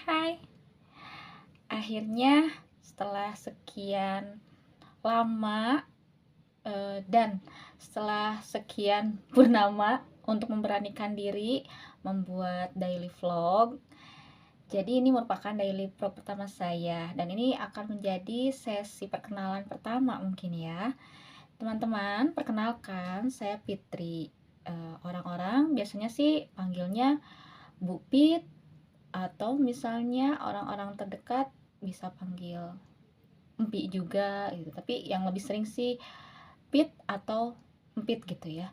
Hai, akhirnya setelah sekian lama dan setelah sekian purnama untuk memberanikan diri membuat daily vlog. Jadi ini merupakan daily vlog pertama saya dan ini akan menjadi sesi perkenalan pertama mungkin ya. Teman-teman, perkenalkan saya Fitri. Orang-orang biasanya sih panggilnya Bu Pit, atau misalnya orang-orang terdekat bisa panggil Empi juga gitu, tapi yang lebih sering sih Pit atau Empit gitu ya.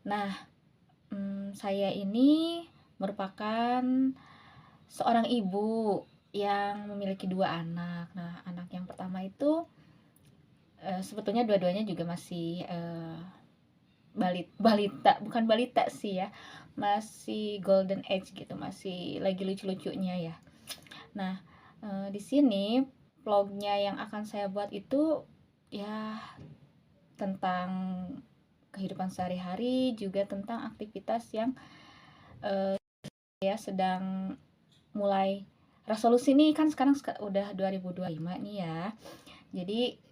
Nah, saya ini merupakan seorang ibu yang memiliki 2 anak. Nah, anak yang pertama itu sebetulnya dua-duanya juga masih balita, bukan balita sih ya, masih golden age gitu, masih lagi lucu-lucunya ya. Nah, di sini vlognya yang akan saya buat itu ya tentang kehidupan sehari-hari, juga tentang aktivitas yang ya sedang mulai resolusi nih, kan sekarang udah 2025 nih ya. Jadi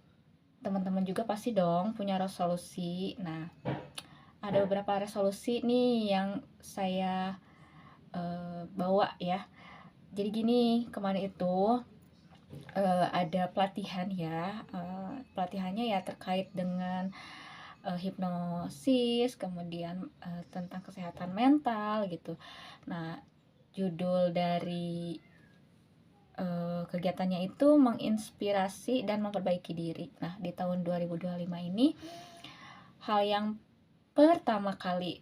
teman-teman juga pasti dong punya resolusi. Nah, ada beberapa resolusi nih yang saya bawa ya. Jadi gini, kemarin itu ada pelatihan ya, pelatihannya ya terkait dengan hipnosis, kemudian tentang kesehatan mental gitu. Nah, judul dari kegiatannya itu menginspirasi dan memperbaiki diri. Nah, di tahun 2025 ini hal yang pertama kali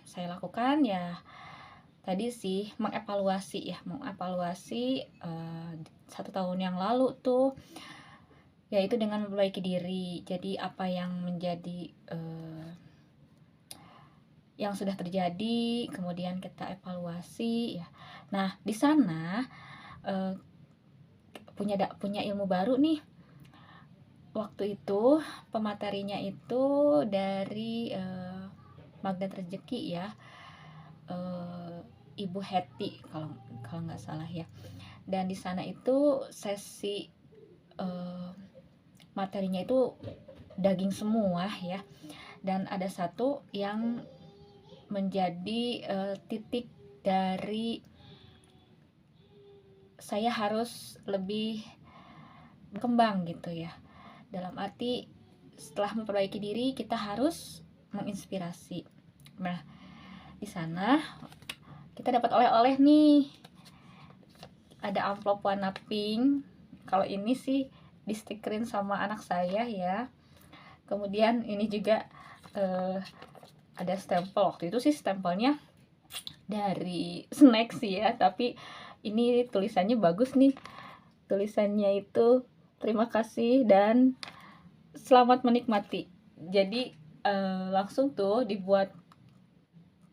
saya lakukan ya tadi sih mengevaluasi 1 tahun yang lalu tuh, yaitu dengan memperbaiki diri. Jadi apa yang menjadi yang sudah terjadi, kemudian kita evaluasi ya. Nah, di sana punya ilmu baru nih. Waktu itu pematerinya itu dari Magnet Rezeki ya, Ibu Hetty kalau nggak salah ya. Dan di sana itu sesi materinya itu daging semua ya, dan ada satu yang menjadi titik dari saya harus lebih berkembang gitu ya, dalam arti setelah memperbaiki diri kita harus menginspirasi. Nah, di sana kita dapat oleh-oleh nih, ada amplop warna pink. Kalau ini sih distikerin sama anak saya ya. Kemudian ini juga ada stempel. Waktu itu sih stempelnya dari snack sih ya, tapi ini tulisannya bagus nih. Tulisannya itu terima kasih dan selamat menikmati. Jadi langsung tuh dibuat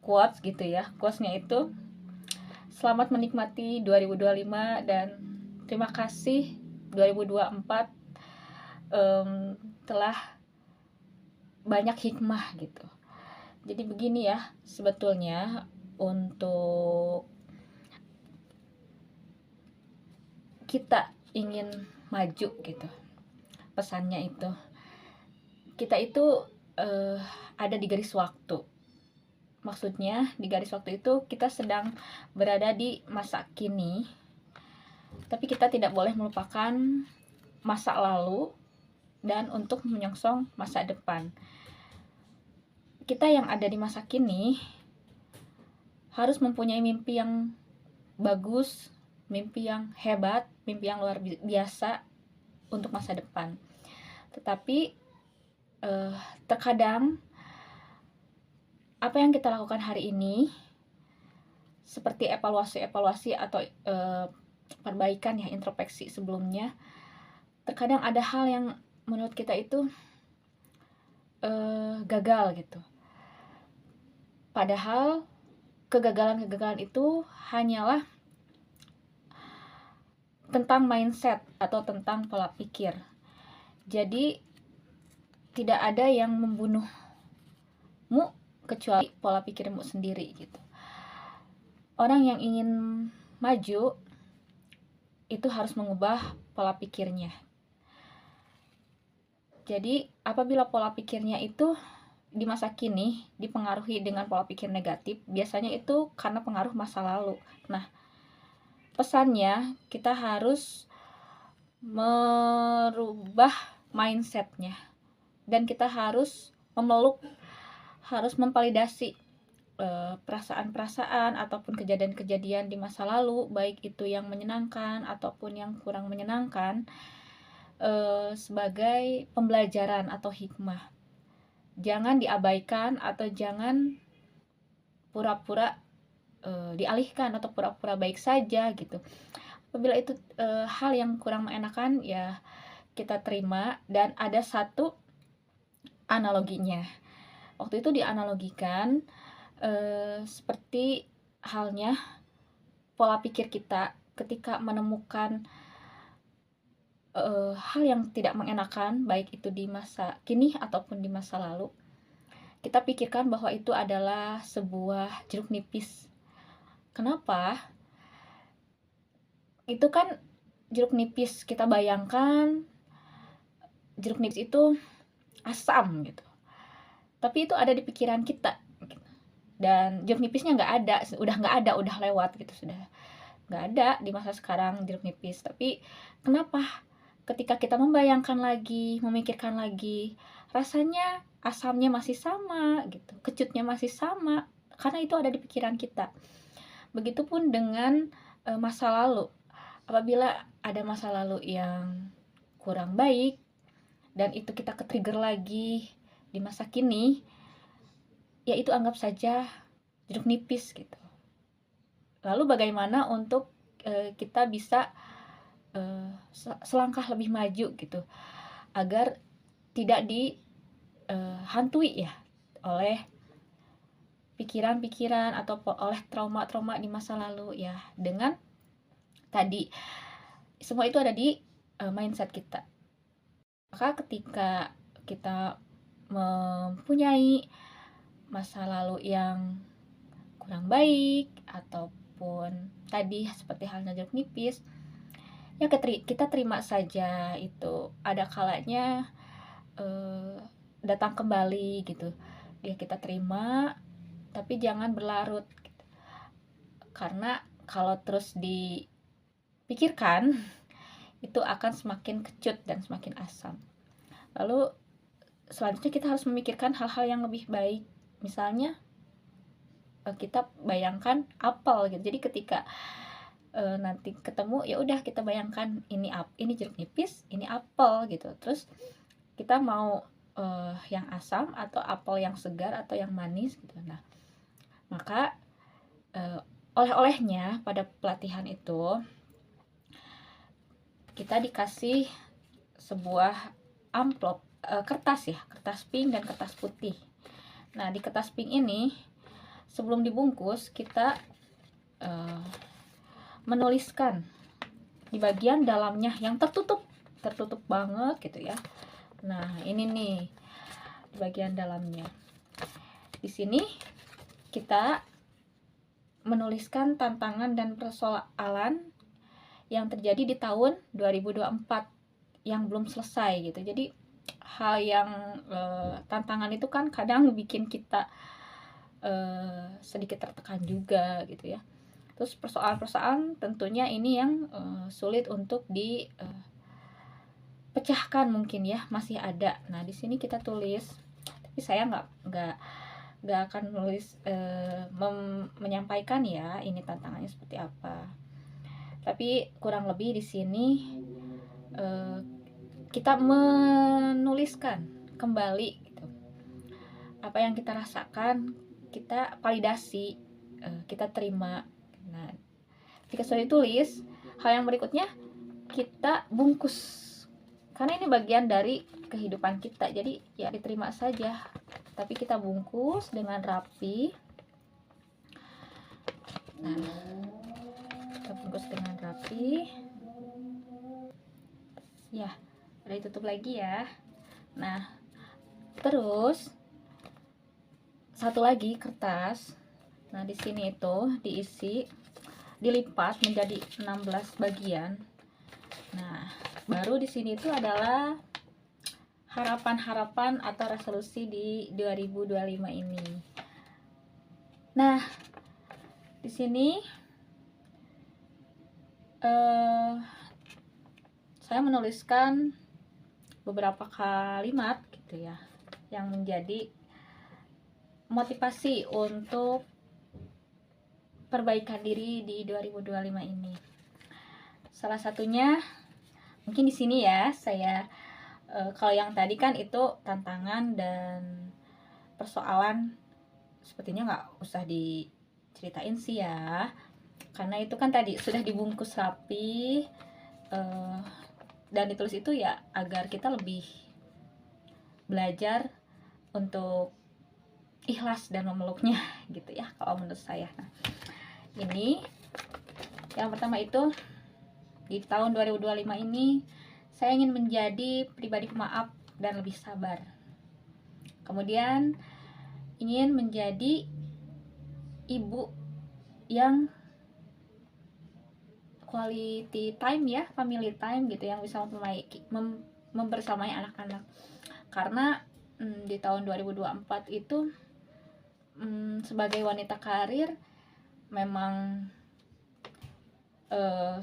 quotes gitu ya. Quotesnya itu selamat menikmati 2025 dan terima kasih 2024 telah banyak hikmah gitu. Jadi begini ya, sebetulnya untuk kita ingin maju gitu, pesannya itu kita itu ada di garis waktu. Maksudnya di garis waktu itu kita sedang berada di masa kini, tapi kita tidak boleh melupakan masa lalu dan untuk menyongsong masa depan. Kita yang ada di masa kini harus mempunyai mimpi yang bagus, mimpi yang hebat, mimpi yang luar biasa untuk masa depan. Tetapi terkadang apa yang kita lakukan hari ini seperti evaluasi atau perbaikan ya, introspeksi sebelumnya, terkadang ada hal yang menurut kita itu gagal gitu. Padahal kegagalan itu hanyalah tentang mindset atau tentang pola pikir. Jadi tidak ada yang membunuhmu kecuali pola pikirmu sendiri gitu. Orang yang ingin maju itu harus mengubah pola pikirnya. Jadi apabila pola pikirnya itu di masa kini dipengaruhi dengan pola pikir negatif, biasanya itu karena pengaruh masa lalu. Nah, pesannya kita harus merubah mindsetnya, dan kita harus harus memvalidasi perasaan-perasaan ataupun kejadian-kejadian di masa lalu, baik itu yang menyenangkan ataupun yang kurang menyenangkan, sebagai pembelajaran atau hikmah. Jangan diabaikan atau jangan pura-pura dialihkan atau pura-pura baik saja gitu. Apabila itu hal yang kurang mengenakan, ya kita terima. Dan ada satu analoginya. Waktu itu dianalogikan seperti halnya pola pikir kita ketika menemukan hal yang tidak mengenakan, baik itu di masa kini ataupun di masa lalu. Kita pikirkan bahwa itu adalah sebuah jeruk nipis. Kenapa? Itu kan jeruk nipis, kita bayangkan jeruk nipis itu asam gitu. Tapi itu ada di pikiran kita. Dan jeruk nipisnya udah nggak ada, udah lewat gitu, sudah nggak ada di masa sekarang jeruk nipis. Tapi kenapa ketika kita membayangkan lagi, memikirkan lagi, rasanya asamnya masih sama gitu, kecutnya masih sama, karena itu ada di pikiran kita. Begitupun dengan masa lalu. Apabila ada masa lalu yang kurang baik dan itu kita ke-trigger lagi di masa kini, ya itu anggap saja jeruk nipis gitu. Lalu bagaimana untuk kita bisa selangkah lebih maju gitu, agar tidak dihantui ya oleh pikiran-pikiran atau oleh trauma-trauma di masa lalu ya. Dengan tadi semua itu ada di mindset kita. Maka ketika kita mempunyai masa lalu yang kurang baik ataupun tadi seperti halnya jeruk nipis, ya kita terima saja, itu ada kalanya datang kembali gitu. Ya kita terima, tapi jangan berlarut gitu. Karena kalau terus dipikirkan itu akan semakin kecut dan semakin asam. Lalu selanjutnya kita harus memikirkan hal-hal yang lebih baik. Misalnya kita bayangkan apel gitu. Jadi ketika nanti ketemu, ya udah kita bayangkan ini jeruk nipis, ini apel gitu. Terus kita mau yang asam atau apel yang segar atau yang manis gitu. Nah, maka oleh-olehnya pada pelatihan itu kita dikasih sebuah amplop, kertas pink dan kertas putih. Nah, di kertas pink ini sebelum dibungkus kita menuliskan di bagian dalamnya yang tertutup banget gitu ya. Nah, ini nih di bagian dalamnya. Di sini kita menuliskan tantangan dan persoalan yang terjadi di tahun 2024 yang belum selesai gitu. Jadi hal yang tantangan itu kan kadang bikin kita sedikit tertekan juga gitu ya. Terus persoalan-persoalan tentunya ini yang sulit untuk dipecahkan mungkin ya, masih ada. Nah, di sini kita tulis, tapi saya nggak akan nulis menyampaikan ya ini tantangannya seperti apa. Tapi kurang lebih di sini kita menuliskan kembali gitu. Apa yang kita rasakan, kita validasi, kita terima. Nah, jika sudah ditulis, hal yang berikutnya kita bungkus. Karena ini bagian dari kehidupan kita, jadi ya diterima saja. Tapi kita bungkus dengan rapi. Nah, kita bungkus dengan rapi. Ya, udah ditutup lagi ya. Nah, terus satu lagi kertas. Nah, di sini itu diisi, dilipat menjadi 16 bagian. Nah, baru di sini itu adalah harapan-harapan atau resolusi di 2025 ini. Nah, di sini saya menuliskan beberapa kalimat gitu ya, yang menjadi motivasi untuk perbaikan diri di 2025 ini. Salah satunya mungkin di sini ya, saya kalau yang tadi kan itu tantangan dan persoalan, sepertinya nggak usah diceritain sih ya, karena itu kan tadi sudah dibungkus rapi dan ditulis itu ya agar kita lebih belajar untuk ikhlas dan memeluknya gitu ya kalau menurut saya. Nah, ini yang pertama itu, di tahun 2025 ini saya ingin menjadi pribadi pemaaf dan lebih sabar. Kemudian ingin menjadi ibu yang quality time ya, family time gitu, yang bisa membersamai anak-anak. Karena di tahun 2024 itu sebagai wanita karir memang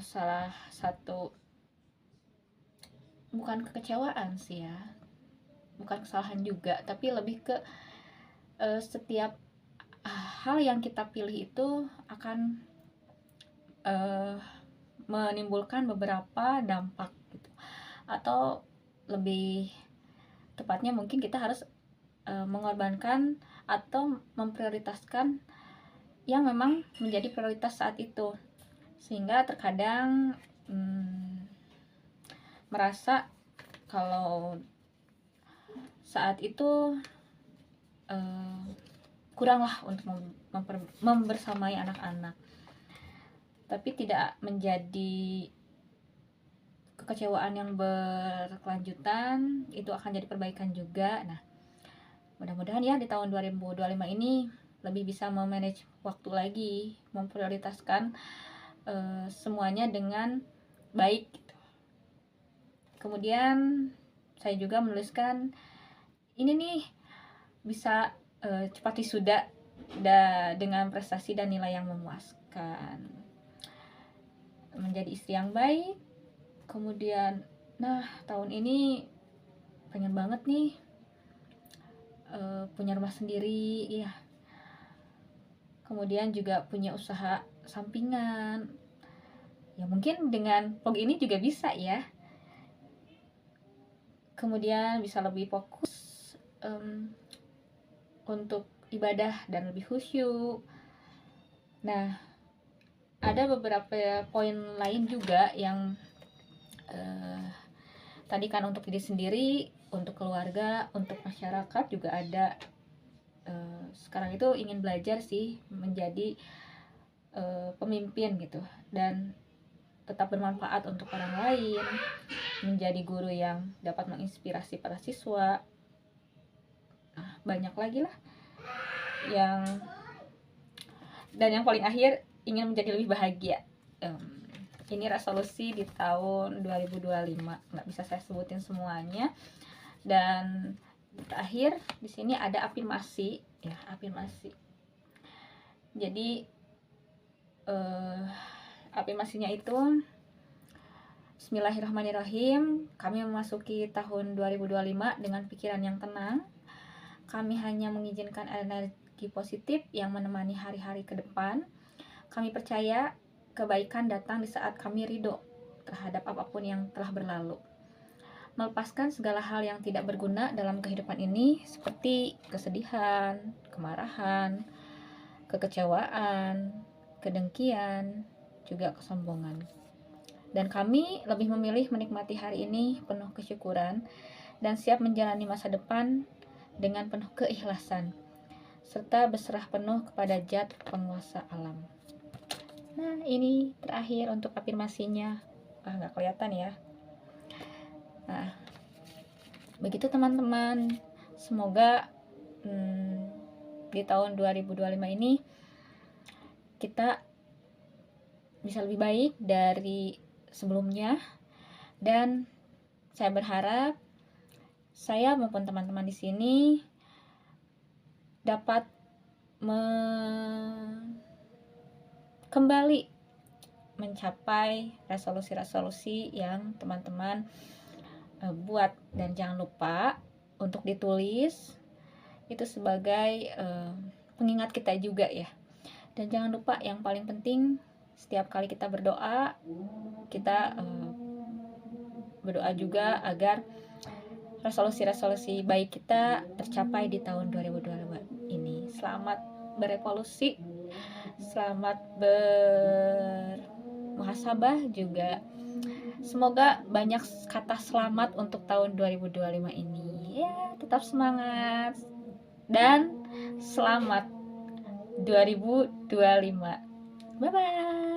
salah satu, bukan kekecewaan sih ya, bukan kesalahan juga, tapi lebih ke setiap hal yang kita pilih itu akan menimbulkan beberapa dampak gitu, atau lebih tepatnya mungkin kita harus mengorbankan atau memprioritaskan yang memang menjadi prioritas saat itu, sehingga terkadang merasa kalau saat itu kuranglah untuk membersamai anak-anak, tapi tidak menjadi kekecewaan yang berkelanjutan, itu akan jadi perbaikan juga. Nah, mudah-mudahan ya di tahun 2025 ini lebih bisa memanage waktu lagi, memprioritaskan semuanya dengan baik gitu. Kemudian saya juga menuliskan ini nih bisa cepat wisuda dengan prestasi dan nilai yang memuaskan, menjadi istri yang baik. Kemudian nah tahun ini pengen banget nih punya rumah sendiri ya, kemudian juga punya usaha sampingan ya, mungkin dengan vlog ini juga bisa ya. Kemudian bisa lebih fokus untuk ibadah dan lebih khusyuk. Nah, ada beberapa poin lain juga yang tadi kan untuk diri sendiri, untuk keluarga, untuk masyarakat juga ada. Sekarang itu ingin belajar sih menjadi pemimpin gitu, dan tetap bermanfaat untuk orang lain, menjadi guru yang dapat menginspirasi para siswa. Nah, banyak lagi lah dan yang paling akhir ingin menjadi lebih bahagia. Ini resolusi di tahun 2025, nggak bisa saya sebutin semuanya. Dan terakhir di sini ada afirmasi ya, afirmasi. Jadi afirmasinya itu, Bismillahirrahmanirrahim, kami memasuki tahun 2025 dengan pikiran yang tenang. Kami hanya mengizinkan energi positif yang menemani hari-hari ke depan. Kami percaya kebaikan datang di saat kami ridho terhadap apapun yang telah berlalu. Melepaskan segala hal yang tidak berguna dalam kehidupan ini, seperti kesedihan, kemarahan, kekecewaan, kedengkian, juga kesombongan. Dan kami lebih memilih menikmati hari ini penuh kesyukuran dan siap menjalani masa depan dengan penuh keikhlasan, serta berserah penuh kepada Zat penguasa alam. Nah, ini terakhir untuk afirmasinya. Nggak kelihatan ya. Nah, begitu teman-teman. Semoga di tahun 2025 ini kita bisa lebih baik dari sebelumnya, Dan saya berharap saya maupun teman-teman di sini dapat kembali mencapai resolusi-resolusi yang teman-teman buat. Dan jangan lupa untuk ditulis, itu sebagai pengingat kita juga ya. Dan jangan lupa yang paling penting, setiap kali kita berdoa, kita berdoa juga agar resolusi-resolusi baik kita tercapai di tahun 2022 ini. Selamat berevolusi, selamat bermuhasabah juga. Semoga banyak kata selamat untuk tahun 2025 ini. Ya, tetap semangat dan selamat 2025. Bye bye.